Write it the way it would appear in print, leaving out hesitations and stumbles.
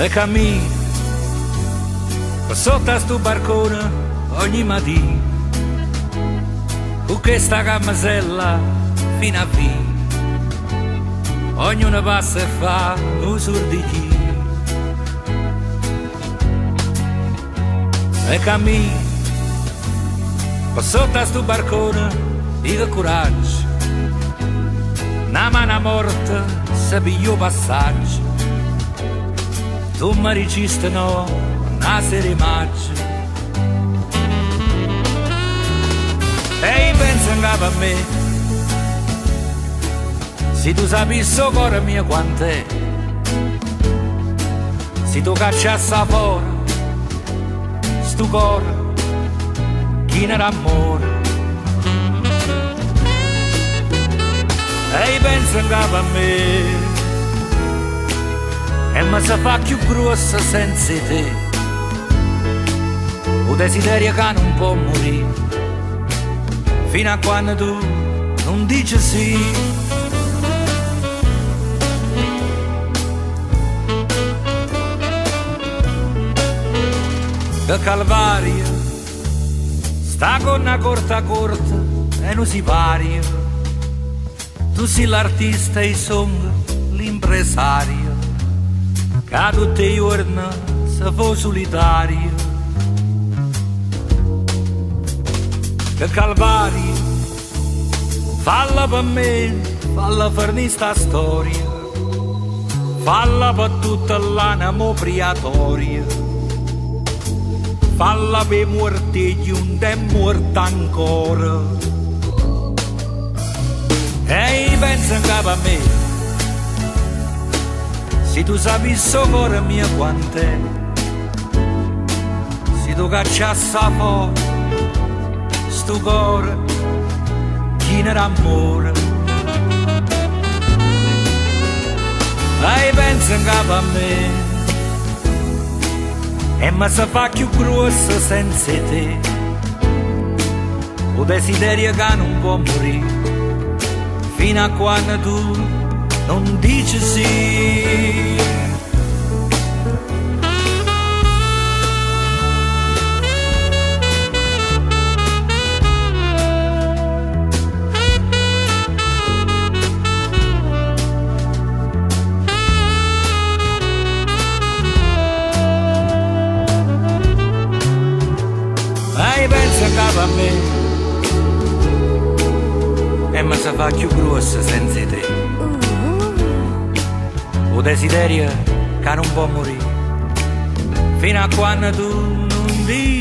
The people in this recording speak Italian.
e cammino sotto a sto barcone ogni mattina con questa camisella fino a fine. Ognuno passa e fa un sordichino e cammino sotto a sto barcone di coraggio. Una mano morta se pigliò passaggio. Tu mi registri no, una serie maggio. E penso in capo a me, se tu sapissi il cuore mio quant'è, se tu cacciassi fuori sto cuore, chi ne d'amore. E penso in capo a me, e mi si fa più grossa senza te. O desiderio che non può morire, fino a quando tu non dici sì. Che calvario, sta con una corta e non si varia. Tu sei l'artista e sono l'impresario, che tutti i giorni si fa solitario. Che calvario, falla per me, falla per questa storia, falla per tutta l'anima obriatoria, falla per morti di un tempo morto ancora. E pensa in capo a me, se tu sapissi il cuore mio quant'è, se tu cacciassi fuori sto cuore, chi ne d'amore. E pensa in capo a me, e mi si fa più grossa senza te. O desiderio che non può morire, fino a quando tu non dici sì. E pensa capo a me, e mi si fa più grossa senza te. O desiderio che non può morire, fino a quando tu non dici